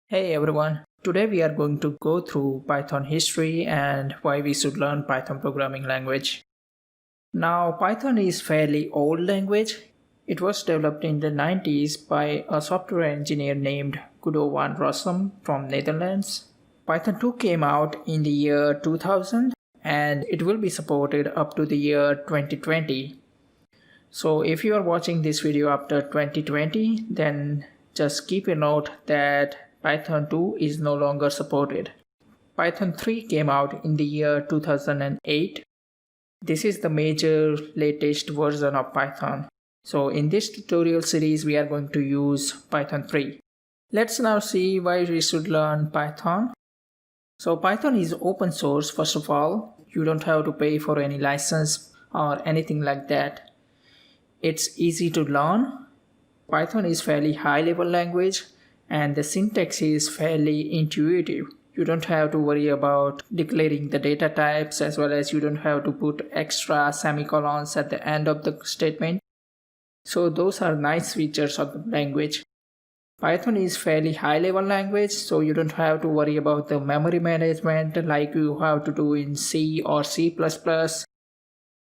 Hey everyone, today we are going to go through Python history and why we should learn Python programming language. Now Python is fairly old language. It was developed in the 90s by a software engineer named Guido van Rossum from Netherlands. Python 2 came out in the year 2000 and it will be supported up to the year 2020. So if you are watching this video after 2020, then just keep a note that Python 2 is no longer supported. Python 3 came out in the year 2008. This is the major latest version of Python. So in this tutorial series, we are going to use Python 3. Let's now see why we should learn Python. So Python is open source, first of all. You don't have to pay for any license or anything like that. It's easy to learn. Python is fairly high level language and the syntax is fairly intuitive. You don't have to worry about declaring the data types, as well as you don't have to put extra semicolons at the end of the statement. So those are nice features of the language. Python is fairly high level language, so you don't have to worry about the memory management like you have to do in C or C++.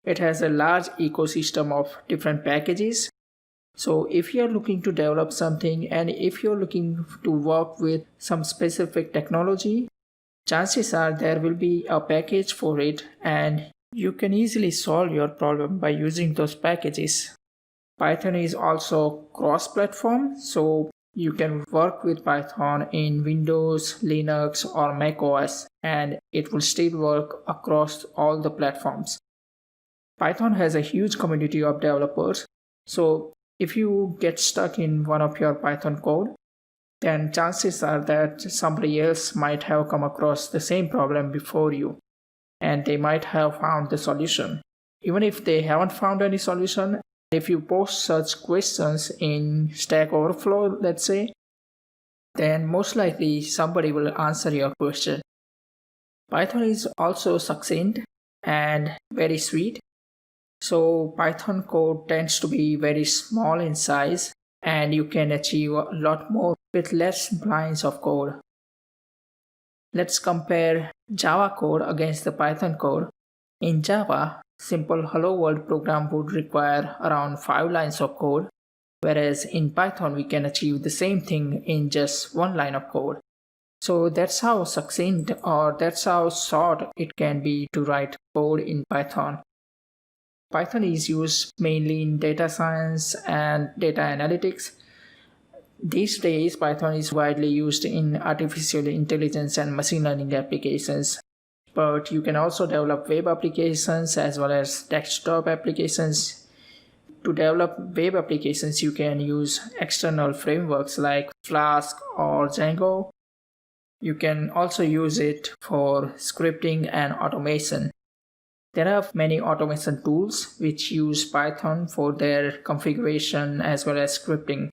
It has a large ecosystem of different packages. So if you're looking to develop something and if you're looking to work with some specific technology, chances are there will be a package for it and you can easily solve your problem by using those packages. Python is also cross-platform, so you can work with Python in Windows, Linux or Mac OS and it will still work across all the platforms. Python has a huge community of developers, so if you get stuck in one of your Python code, then chances are that somebody else might have come across the same problem before you and they might have found the solution. Even if they haven't found any solution, if you post such questions in Stack Overflow, let's say, then most likely somebody will answer your question. Python is also succinct and very sweet. So Python code tends to be very small in size and you can achieve a lot more with less lines of code. Let's compare Java code against the Python code. In Java, simple hello world program would require around 5 lines of code, whereas in Python we can achieve the same thing in just 1 line of code. So that's how succinct or that's how short it can be to write code in Python. Python is used mainly in data science and data analytics. These days, Python is widely used in artificial intelligence and machine learning applications. But you can also develop web applications as well as desktop applications. To develop web applications, you can use external frameworks like Flask or Django. You can also use it for scripting and automation. There are many automation tools which use Python for their configuration as well as scripting.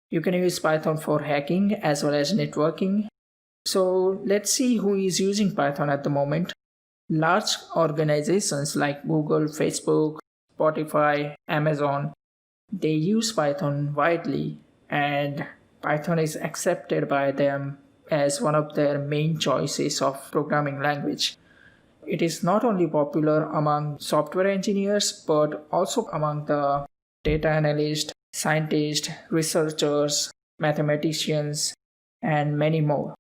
You can use Python for hacking as well as networking. So let's see who is using Python at the moment. Large organizations like Google, Facebook, Spotify, Amazon, they use Python widely and Python is accepted by them as one of their main choices of programming language. It is not only popular among software engineers, but also among the data analysts, scientists, researchers, mathematicians, and many more.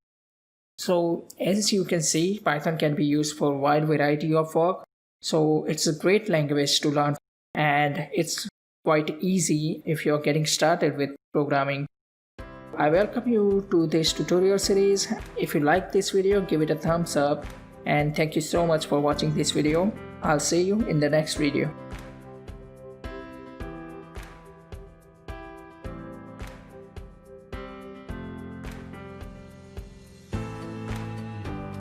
So as you can see, Python can be used for a wide variety of work. So it's a great language to learn and it's quite easy if you're getting started with programming. I welcome you to this tutorial series. If you like this video, give it a thumbs up. And thank you so much for watching this video. I'll see you in the next video.